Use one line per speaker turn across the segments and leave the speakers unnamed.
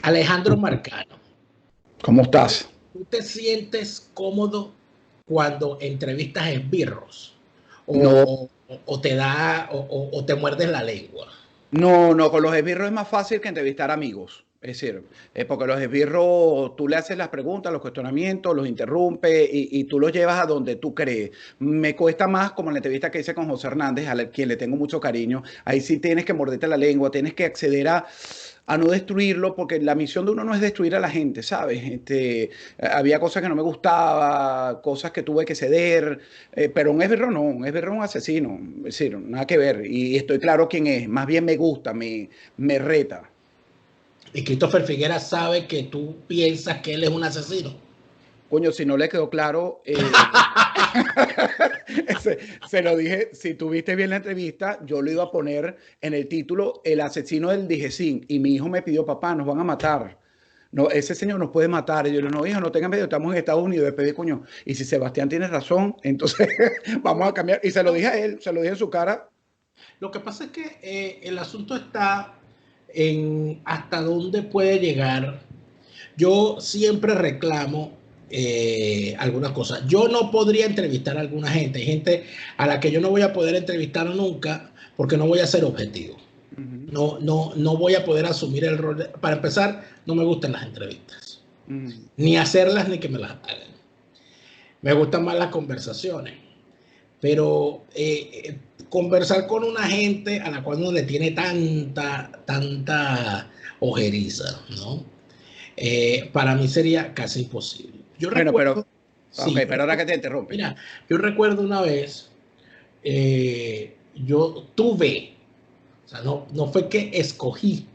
Alejandro Marcano,
¿Cómo estás?
¿tú te sientes cómodo cuando entrevistas esbirros?
No,
¿O te da, o te muerdes la lengua?
no, con los esbirros es más fácil que entrevistar amigos. Es decir, porque los esbirros tú le haces las preguntas, los cuestionamientos, los interrumpes y tú los llevas a donde tú crees. Me cuesta más como en la entrevista que hice con José Hernández, quien le tengo mucho cariño. Ahí sí tienes que morderte la lengua, tienes que acceder a no destruirlo, porque la misión de uno no es destruir a la gente, ¿sabes? Había cosas que no me gustaba, cosas que tuve que ceder, pero un esbirro no, un esbirro es un asesino, es decir, nada que ver. Y estoy claro quién es, más bien me gusta, me reta.
Y Christopher Figuera sabe que tú piensas que él es un asesino.
Coño, si no le quedó claro, se lo dije, si tuviste bien la entrevista, yo lo iba a poner en el título El asesino del Dijesín. Y mi hijo me pidió, papá, nos van a matar. No, ese señor nos puede matar. Y yo le digo, no, hijo, no tengan miedo, estamos en Estados Unidos. Después de coño. Y si Sebastián tiene razón, entonces vamos a cambiar. Y se lo dije a él, se lo dije en su cara.
Lo que pasa es que el asunto está en hasta dónde puede llegar. Yo siempre reclamo algunas cosas. Yo no podría entrevistar a alguna gente. Hay gente a la que yo no voy a poder entrevistar nunca porque no voy a ser objetivo.
Uh -huh,
No voy a poder asumir el rol. Para empezar, no me gustan las entrevistas.
uh -huh.
Ni hacerlas ni que me las hagan. Me gustan más las conversaciones. Pero conversar con una gente a la cual uno le tiene tanta ojeriza, ¿no? Para mí sería casi imposible. Yo
Bueno,
recuerdo,
ok,
sí,
pero ahora que te interrumpe.
mira, yo recuerdo una vez, yo tuve, o sea, no fue que escogí,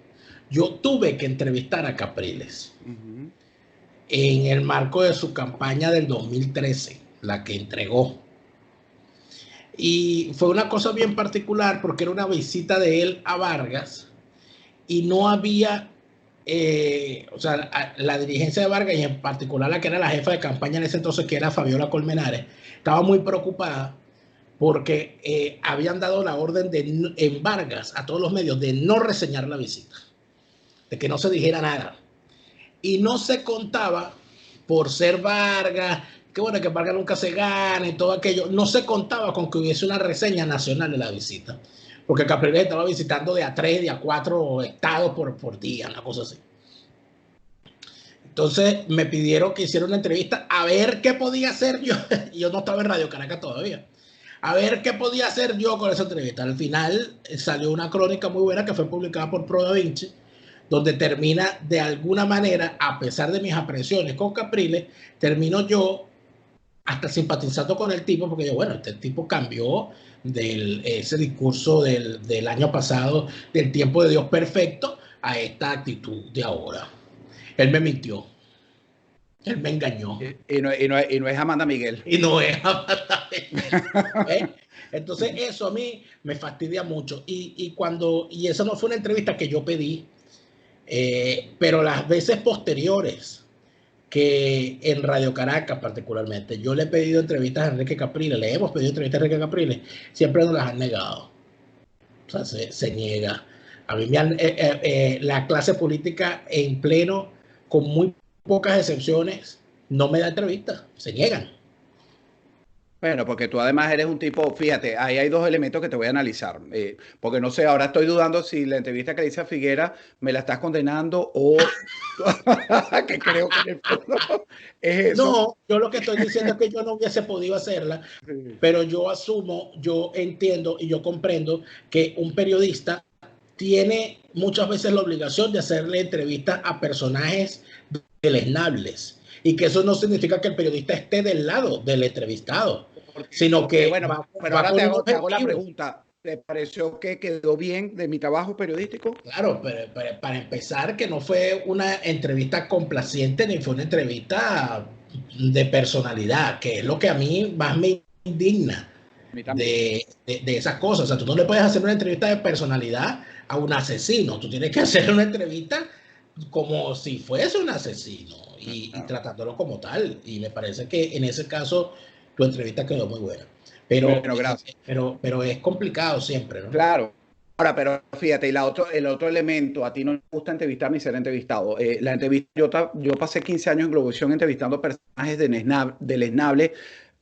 yo tuve que entrevistar a Capriles
Uh -huh.
en el marco de su campaña del 2013, la que entregó. Y fue una cosa bien particular porque era una visita de él a Vargas y no había, o sea, la dirigencia de Vargas y en particular la que era la jefa de campaña en ese entonces, que era Fabiola Colmenares, estaba muy preocupada porque habían dado la orden en Vargas a todos los medios de no reseñar la visita, de que no se dijera nada. Y no se contaba por ser Vargas, que bueno, que Vargas nunca se gane y todo aquello, no se contaba con que hubiese una reseña nacional de la visita, porque Capriles estaba visitando de a 3, de a 4 estados por día, una cosa así. Entonces me pidieron que hiciera una entrevista a ver qué podía hacer yo. Yo no estaba en Radio Caracas todavía. A ver qué podía hacer yo con esa entrevista. Al final salió una crónica muy buena que fue publicada por Pro Da Vinci, donde termina de alguna manera, a pesar de mis apresiones con Capriles, termino yo hasta simpatizando con el tipo, porque yo, bueno, este tipo cambió ese discurso del año pasado, del tiempo de Dios perfecto, a esta actitud de ahora. Él me mintió, él me engañó.
Y no es Amanda Miguel.
Y no es Amanda Miguel. ¿Eh? Entonces eso a mí me fastidia mucho. Y eso no fue una entrevista que yo pedí, pero las veces posteriores que en Radio Caracas particularmente, yo le he pedido entrevistas a Enrique Capriles, le hemos pedido entrevistas a Enrique Capriles, siempre nos las han negado. O sea, se niega. A mí la clase política en pleno, con muy pocas excepciones, no me da entrevistas, se niegan.
Bueno, porque tú además eres un tipo, fíjate, ahí hay dos elementos que te voy a analizar, porque no sé, ahora estoy dudando si la entrevista que le hice a Figuera me la estás condenando o que creo que en el fondo es eso.
No, yo lo que estoy diciendo es que yo no hubiese podido hacerla,
Sí.
pero yo asumo, yo entiendo y yo comprendo que un periodista tiene muchas veces la obligación de hacerle entrevistas a personajes deleznables y que eso no significa que el periodista esté del lado del entrevistado, sino
Porque
que
bueno, pero
va
ahora
con un
te hago la
objetivo.
pregunta, ¿te pareció que quedó bien de mi trabajo periodístico?
Claro, pero para empezar, que no fue una entrevista complaciente ni fue una entrevista de personalidad, que es lo que a mí más me indigna
A mí también.
de esas cosas. O sea, tú no le puedes hacer una entrevista de personalidad a un asesino, tú tienes que hacer una entrevista como si fuese un asesino y
Claro.
tratándolo como tal. Y me parece que en ese caso tu entrevista quedó muy buena. Pero,
Bueno, gracias.
pero es complicado siempre, ¿no?
Claro. Ahora, pero fíjate, y el otro elemento, a ti no te gusta entrevistar ni ser entrevistado. La entrevista, yo pasé 15 años en Globovisión entrevistando personajes deleznables,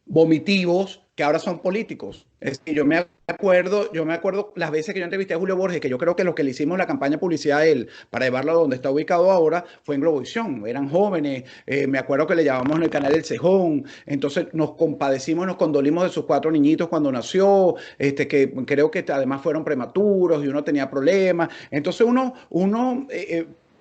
vomitivos, que ahora son políticos. Es que yo me acuerdo las veces que yo entrevisté a Julio Borges, que yo creo que lo que le hicimos la campaña de publicidad a él para llevarlo a donde está ubicado ahora fue en Globovisión. Eran jóvenes, me acuerdo que le llamamos en el canal El Cejón, entonces nos compadecimos, nos condolimos de sus 4 niñitos cuando nació, que creo que además fueron prematuros y uno tenía problemas. Entonces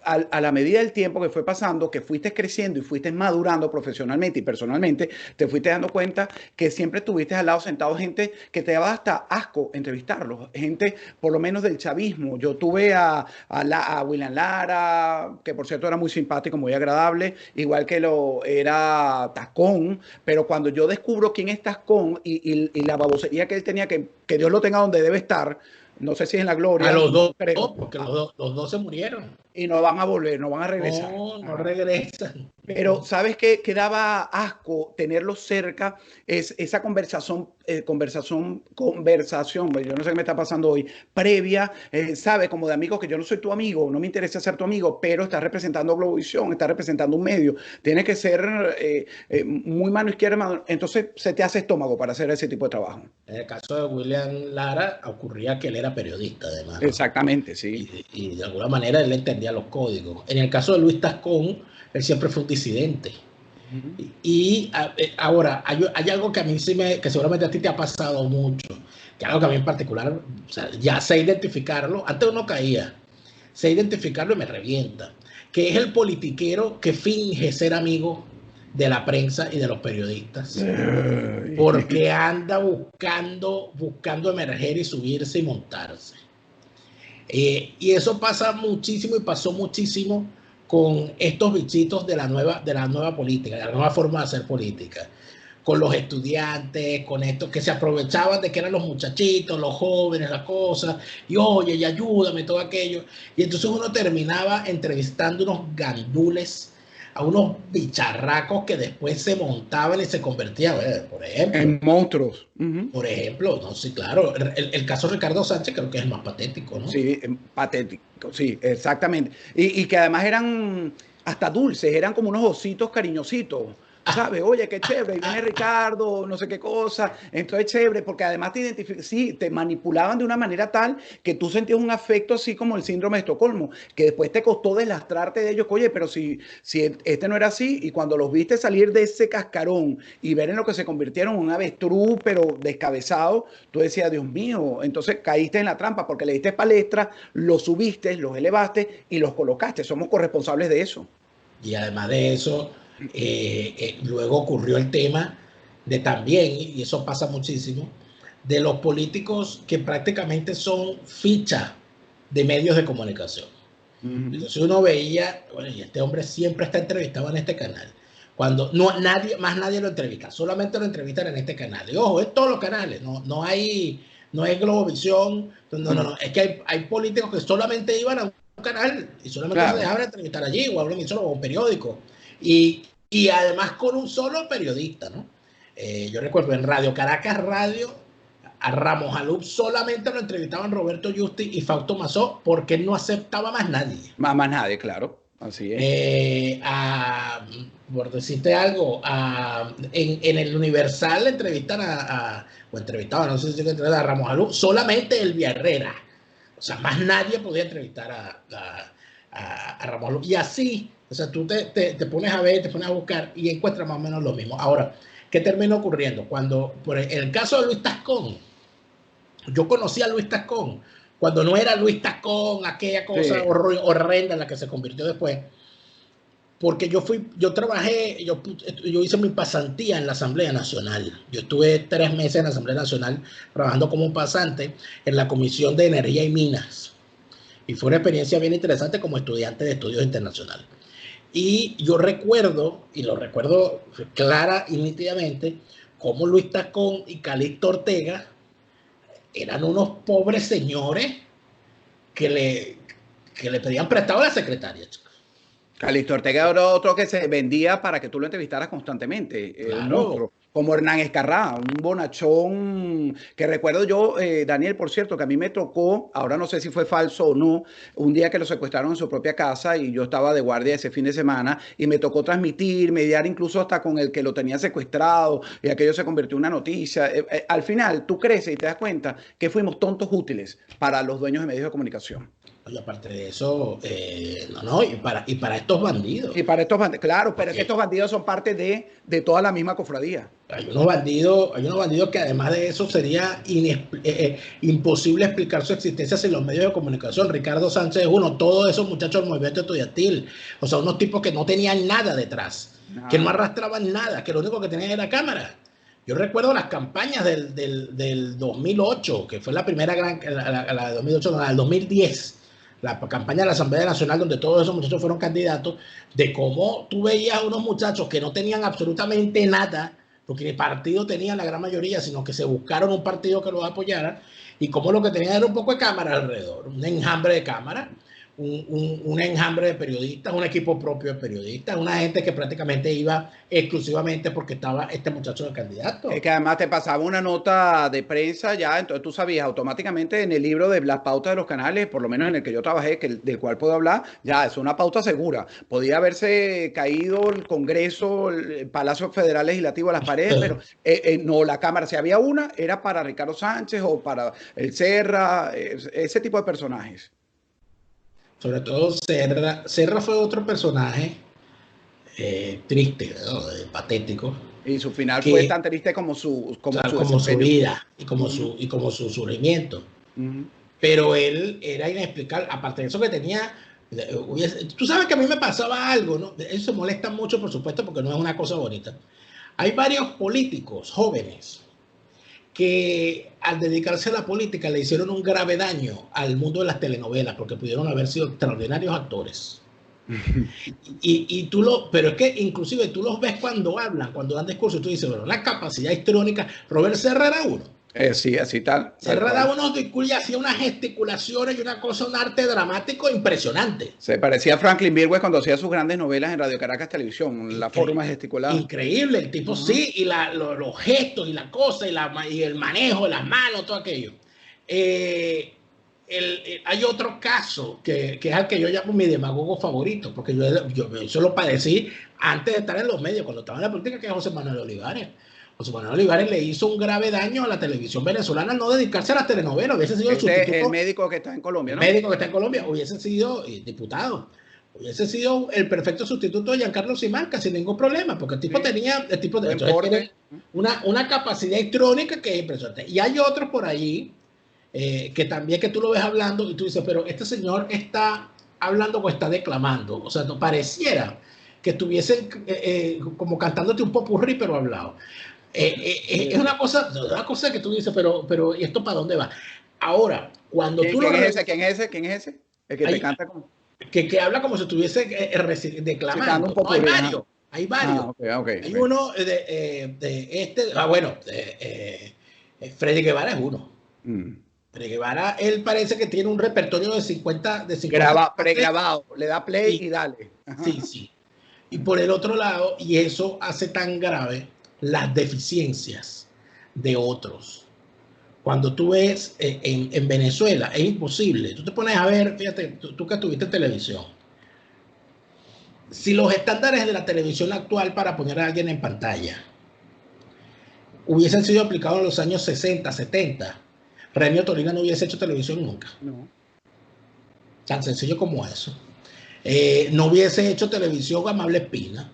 a la medida del tiempo que fue pasando, que fuiste creciendo y fuiste madurando profesionalmente y personalmente, te fuiste dando cuenta que siempre estuviste al lado sentado gente que te daba hasta asco entrevistarlos, gente por lo menos del chavismo. Yo tuve a William Lara, que por cierto era muy simpático, muy agradable, igual que lo era Tascón, pero cuando yo descubro quién es Tascón y la babosería que él tenía, que Dios lo tenga donde debe estar, no sé si es en la
A
gloria,
los
no
dos,
creo.
porque los dos se murieron.
Y no van a volver, no van a regresar.
No, no regresan.
Pero ¿sabes qué? Que daba asco tenerlos cerca, es esa conversación, yo no sé qué me está pasando hoy, previa, ¿sabes? Como de amigos, que yo no soy tu amigo, no me interesa ser tu amigo, pero estás representando Globovisión, estás representando un medio, tienes que ser muy mano izquierda, entonces se te hace estómago para hacer ese tipo de trabajo.
En el caso de William Lara ocurría que él era periodista además, ¿no?
Exactamente, sí.
Y de alguna manera él entendía los códigos. En el caso de Luis Tascón, él siempre fue un disidente. Ahora, hay algo que a mí sí que seguramente a ti te ha pasado mucho, que algo que a mí en particular, o sea, ya sé identificarlo, antes uno caía, sé identificarlo y me revienta, que es el politiquero que finge ser amigo de la prensa y de los periodistas, porque anda buscando emerger y subirse y montarse. Y eso pasa muchísimo y pasó muchísimo con estos bichitos de la nueva política, de la nueva forma de hacer política, con los estudiantes, con estos que se aprovechaban de que eran los muchachitos, los jóvenes, la cosa, y oye, y ayúdame, todo aquello. Y entonces uno terminaba entrevistando unos gandules, a unos bicharracos que después se montaban y se convertían, por ejemplo.
En monstruos.
Por ejemplo, no, sí, claro, el caso de Ricardo Sánchez creo que es el más patético, ¿no?
Sí, patético, sí, exactamente. Y que además eran hasta dulces, eran como unos ositos cariñositos. ¿Sabes? Oye, qué chévere, y viene Ricardo, no sé qué cosa. Entonces, chévere, porque además sí, te manipulaban de una manera tal que tú sentías un afecto así como el síndrome de Estocolmo, que después te costó deslastrarte de ellos. Oye, pero si este no era así, y cuando los viste salir de ese cascarón y ver en lo que se convirtieron un avestruz, pero descabezado, tú decías, Dios mío, entonces caíste en la trampa porque le diste palestra, los subiste, los elevaste y los colocaste. Somos corresponsables de eso.
Y además de eso, luego ocurrió el tema de también, y eso pasa muchísimo, de los políticos que prácticamente son ficha de medios de comunicación. Entonces uno veía, bueno, y este hombre siempre está entrevistado en este canal. Cuando más nadie lo entrevista, solamente lo entrevistan en este canal. Y ojo, es todos los canales, no es Globovisión, no, es que hay políticos que solamente iban a un canal y solamente se dejaban entrevistar allí, o a una emisora o a un periódico. Y además con un solo periodista, ¿no? Yo recuerdo en Radio Caracas Radio, a Ramos Alup solamente lo entrevistaban Roberto Justi y Fausto Mazó porque él no aceptaba más nadie.
Más nadie, claro. Así es.
Por decirte algo, en el Universal entrevistaban no sé si entrevistaban a Ramos Alup, solamente el Herrera. O sea, más nadie podía entrevistar a Ramos Alup. Y así, o sea, tú te pones a ver, te pones a buscar y encuentras más o menos lo mismo. Ahora, ¿qué terminó ocurriendo? Cuando, en el caso de Luis Tascón, yo conocí a Luis Tascón cuando no era Luis Tascón, aquella cosa horrenda en la que se convirtió después, porque yo hice mi pasantía en la Asamblea Nacional. Yo estuve 3 meses en la Asamblea Nacional trabajando como pasante en la Comisión de Energía y Minas. Y fue una experiencia bien interesante como estudiante de estudios internacionales. Y yo recuerdo, y lo recuerdo clara y nítidamente, cómo Luis Tascón y Calixto Ortega eran unos pobres señores que le pedían prestado a la secretaria.
Calixto Ortega era otro que se vendía para que tú lo entrevistaras constantemente.
Claro.
como Hernán Escarrá, un bonachón que recuerdo yo, Daniel, por cierto, que a mí me tocó, ahora no sé si fue falso o no, un día que lo secuestraron en su propia casa y yo estaba de guardia ese fin de semana y me tocó transmitir, mediar incluso hasta con el que lo tenía secuestrado y aquello se convirtió en una noticia. Al final tú creces y te das cuenta que fuimos tontos útiles para los dueños de medios de comunicación.
Y aparte de eso, no, y para estos bandidos.
Y para estos bandidos, claro, pero es que estos bandidos son parte de toda la misma cofradía.
Hay unos bandidos que además de eso sería imposible explicar su existencia sin los medios de comunicación. Ricardo Sánchez es uno, todos esos muchachos del movimiento estudiantil, o sea, unos tipos que no tenían nada detrás, que no arrastraban nada, que lo único que tenían era cámara. Yo recuerdo las campañas del 2008, que fue la primera gran, la de 2008, no, la del 2010. La campaña de la Asamblea Nacional, donde todos esos muchachos fueron candidatos, de cómo tú veías a unos muchachos que no tenían absolutamente nada, porque ni partido tenían la gran mayoría, sino que se buscaron un partido que los apoyara, y cómo lo que tenían era un poco de cámara alrededor, un enjambre de cámara, un enjambre de periodistas, un equipo propio de periodistas, una gente que prácticamente iba exclusivamente porque estaba este muchacho de candidato.
Es que además te pasaba una nota de prensa ya, entonces tú sabías automáticamente en el libro de las pautas de los canales, por lo menos en el que yo trabajé, del cual puedo hablar, ya es una pauta segura. Podía haberse caído el Congreso, el Palacio Federal Legislativo a las paredes, pero no, la Cámara, si había una, era para Ricardo Sánchez o para el Serra, ese tipo de personajes.
Sobre todo Serra fue otro personaje triste, ¿no? Patético.
Y su final fue tan triste como
como su vida y como su sufrimiento. Pero él era inexplicable. Aparte de eso que tenía, tú sabes que a mí me pasaba algo, ¿no? Eso se molesta mucho, por supuesto, porque no es una cosa bonita. Hay varios políticos jóvenes que al dedicarse a la política le hicieron un grave daño al mundo de las telenovelas, porque pudieron haber sido extraordinarios actores. Pero es que inclusive tú los ves cuando hablan, cuando dan discursos, y tú dices, bueno, la capacidad histrónica, Robert Serra era uno.
Sí, así tal.
Serra daba unos discursos y hacía unas gesticulaciones y una cosa, un arte dramático impresionante.
Se parecía a Franklin Virgües cuando hacía sus grandes novelas en Radio Caracas Televisión, la forma gesticulada.
Increíble, el tipo sí, y los gestos y la cosa, y el manejo de las manos, todo aquello. Hay otro caso que es el que yo llamo mi demagogo favorito, porque yo eso lo padecí antes de estar en los medios, cuando estaba en la política, que es José Manuel Olivares. José Manuel Olivares le hizo un grave daño a la televisión venezolana no dedicarse a las telenovelas. Hubiese sido el sustituto.
El médico que está en Colombia, ¿no?
El médico que está en Colombia hubiese sido diputado. Hubiese sido el perfecto sustituto de Giancarlo Simancas sin ningún problema, porque el tipo tenía tiene una capacidad histrónica que es impresionante. Y hay otros por allí que también que tú lo ves hablando y tú dices, pero este señor está hablando o está declamando. O sea, no pareciera que estuviesen como cantándote un popurrí, pero hablado. Es una cosa que tú dices, pero ¿y esto para dónde va? Ahora, cuando tú
¿Quién es ese? El que te canta como...
Que habla como si estuviese declamando. No, hay varios.
Okay.
Hay uno Freddy Guevara es uno. Freddy Guevara, él parece que tiene un repertorio de 50
pregrabado, le da play y dale.
Ajá. Sí. Y por el otro lado, y eso hace tan grave las deficiencias de otros. Cuando tú ves en Venezuela, es imposible. Tú te pones a ver, fíjate, tú que estuviste en televisión. Si los estándares de la televisión actual para poner a alguien en pantalla hubiesen sido aplicados en los años 60, 70, Renio Tolina no hubiese hecho televisión nunca.
No.
Tan sencillo como eso. No hubiese hecho televisión Amable Espina.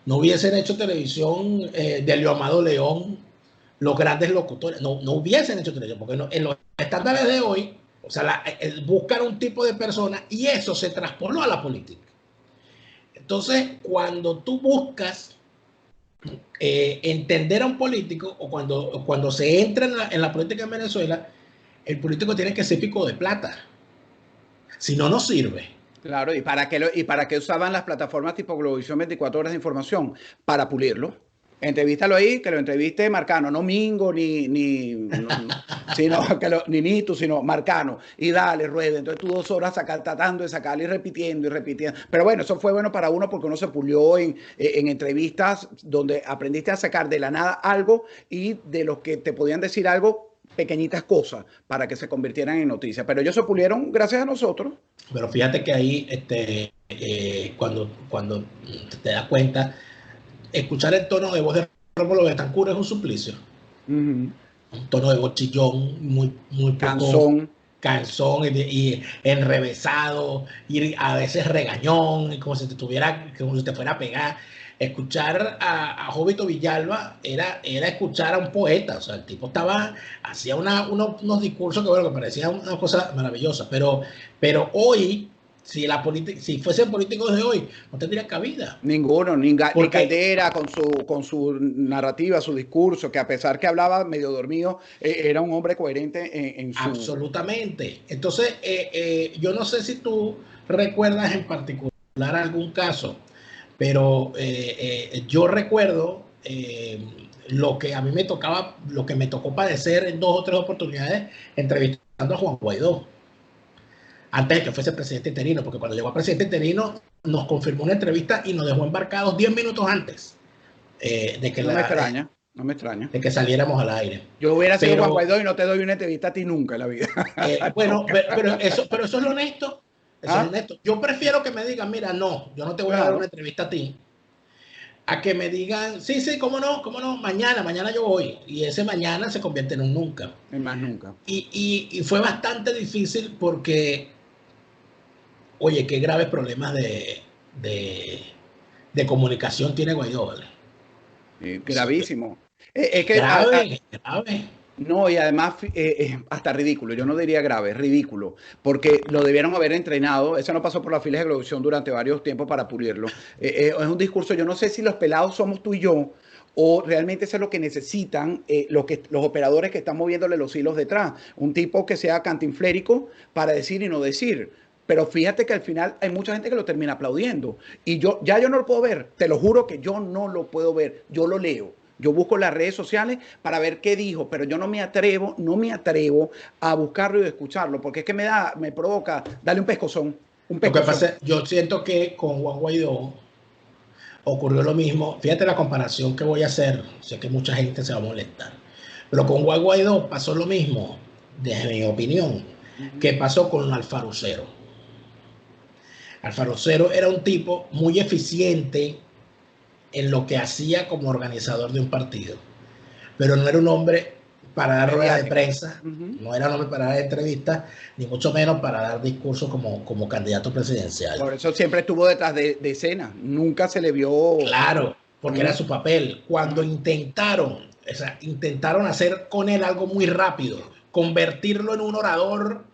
No hubiesen hecho televisión de Elio Amado León, los grandes locutores. No hubiesen hecho televisión, porque en los estándares de hoy, o sea, buscar un tipo de persona y eso se traspoló a la política. Entonces, cuando tú buscas entender a un político o cuando se entra en la política en Venezuela, el político tiene que ser pico de plata. Si no, no sirve.
Claro, ¿y para qué usaban las plataformas tipo Globovisión 24 horas de información? Para pulirlo. Entrevístalo ahí, que lo entreviste Marcano, no Mingo, sino ni Nito, sino Marcano. Y dale, ruede. Entonces tú 2 horas tratando de sacarle y repitiendo y repitiendo. Pero bueno, eso fue bueno para uno porque uno se pulió en entrevistas donde aprendiste a sacar de la nada algo y de los que te podían decir algo, pequeñitas cosas para que se convirtieran en noticias. Pero ellos se pulieron gracias a nosotros.
Pero fíjate que ahí, cuando te das cuenta, escuchar el tono de voz de Rómulo Betancourt es un suplicio. Un tono de voz chillón, muy poco cansón y enrevesado, y a veces regañón, y como si te fuera a pegar. Escuchar a Jovito Villalba era escuchar a un poeta. O sea, el tipo hacía unos discursos que, bueno, que parecían una cosa maravillosa, pero hoy, si fuesen políticos de hoy, no tendrían cabida.
Ninguno, ni Caldera con su narrativa, su discurso, que a pesar que hablaba medio dormido, era un hombre coherente en su...
Absolutamente. Entonces, yo no sé si tú recuerdas en particular algún caso, pero yo recuerdo lo que a mí lo que me tocó padecer en 2 o 3 oportunidades entrevistando a Juan Guaidó, antes de que fuese presidente interino, porque cuando llegó a presidente interino nos confirmó una entrevista y nos dejó embarcados 10 minutos antes de que
no me extraña.
De que saliéramos al aire.
Yo hubiera sido Juan Guaidó y no te doy una entrevista a ti nunca en la vida.
Bueno, pero eso es lo honesto. Eso es honesto. Yo prefiero que me digan, mira, no, yo no te voy a dar una entrevista a ti, a que me digan, sí, cómo no, mañana yo voy. Y ese mañana se convierte en un nunca.
En más nunca.
Y fue bastante difícil porque, oye, qué graves problemas de comunicación tiene Guaidó, ¿vale?
Gravísimo.
Grave.
No, y además hasta ridículo, yo no diría grave, es ridículo, porque lo debieron haber entrenado, eso no pasó por las filas de producción durante varios tiempos para pulirlo. Es un discurso, yo no sé si los pelados somos tú y yo, o realmente eso es lo que necesitan los operadores que están moviéndole los hilos detrás. Un tipo que sea cantinflérico para decir y no decir. Pero fíjate que al final hay mucha gente que lo termina aplaudiendo. Y yo no lo puedo ver, te lo juro que yo no lo puedo ver, yo lo leo. Yo busco las redes sociales para ver qué dijo, pero yo no me atrevo a buscarlo y a escucharlo, porque es que me provoca darle un pescozón.
Lo que pasa, yo siento que con Juan Guaidó ocurrió lo mismo. Fíjate la comparación que voy a hacer, sé que mucha gente se va a molestar, pero con Juan Guaidó pasó lo mismo, desde mi opinión, que pasó con Alfaro Cero. Alfaro Cero era un tipo muy eficiente en lo que hacía como organizador de un partido, pero no era un hombre para dar ruedas de prensa, no era un hombre para dar entrevistas, ni mucho menos para dar discursos como candidato presidencial.
Por eso siempre estuvo detrás de escena, nunca se le vio...
Claro, porque era su papel. Cuando intentaron hacer con él algo muy rápido, convertirlo en un orador,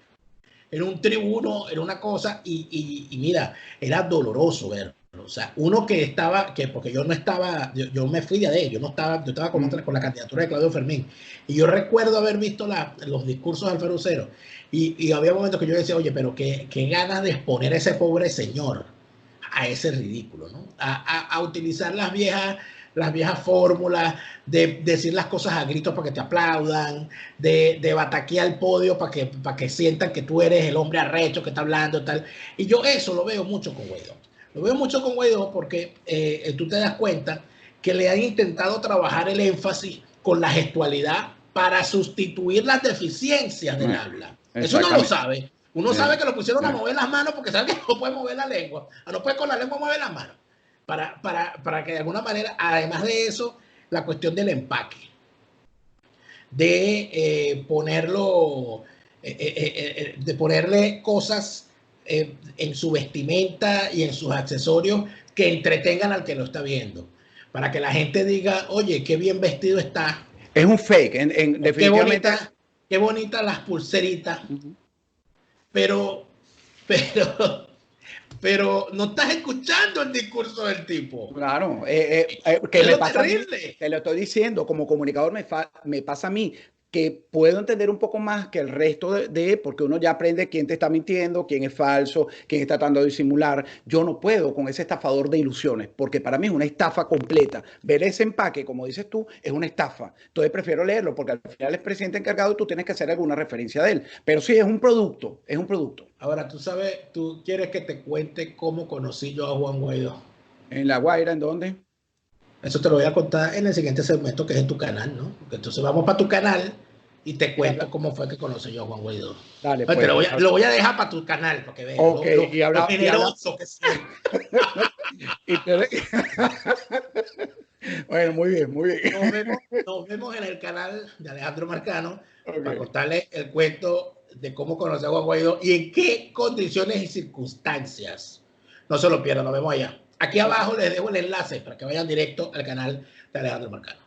en un tribuno, en una cosa, y mira, era doloroso verlo. O sea, uno porque yo no estaba, yo me fui de ahí, yo estaba con la candidatura de Claudio Fermín, y yo recuerdo haber visto los discursos de Alfaro Cero, y había momentos que yo decía, oye, pero qué ganas de exponer a ese pobre señor a ese ridículo, ¿no? A utilizar las viejas fórmulas, de decir las cosas a gritos para que te aplaudan, de bataquear el podio para que sientan que tú eres el hombre arrecho que está hablando, tal. Y yo eso lo veo mucho con Guaidó. Lo veo mucho con Guaidó porque tú te das cuenta que le han intentado trabajar el énfasis con la gestualidad para sustituir las deficiencias del habla. Eso no lo sabe. Uno sabe que lo pusieron a mover las manos porque sabe que no puede mover la lengua. No puede con la lengua mover las manos. Para que de alguna manera, además de eso, la cuestión del empaque. De ponerle cosas en su vestimenta y en sus accesorios que entretengan al que lo está viendo. Para que la gente diga, oye, qué bien vestido está.
Es un fake, definitivamente.
Qué bonita las pulseritas. Pero no estás escuchando el discurso del tipo.
Claro, que me pasa terrible. Te lo estoy diciendo, como comunicador me pasa a mí. que puedo entender un poco más que el resto porque uno ya aprende quién te está mintiendo, quién es falso, quién está tratando de disimular. Yo no puedo con ese estafador de ilusiones, porque para mí es una estafa completa. Ver ese empaque, como dices tú, es una estafa. Entonces prefiero leerlo, porque al final es presidente encargado y tú tienes que hacer alguna referencia de él. Pero sí, es un producto, es un producto.
Ahora, tú sabes, tú quieres que te cuente cómo conocí yo a Juan Guaidó.
¿En La Guaira, en dónde?
Eso te lo voy a contar en el siguiente segmento, que es en tu canal, ¿no? Entonces vamos para tu canal y te
Y
cuento
habla,
cómo fue que conocí yo a Juan Guaidó.
dale,
Te
pues.
lo voy a dejar para tu canal, para que veas
Ok,
lo
y habla,
generoso que soy.
y te, bueno, muy bien, muy bien.
Nos vemos en el canal de Alejandro Marcano para
Okay.
contarle el cuento de cómo conocí a Juan Guaidó y en qué condiciones y circunstancias. No se lo pierdan, nos vemos allá. Aquí abajo les dejo el enlace para que vayan directo al canal de Alejandro Marcano.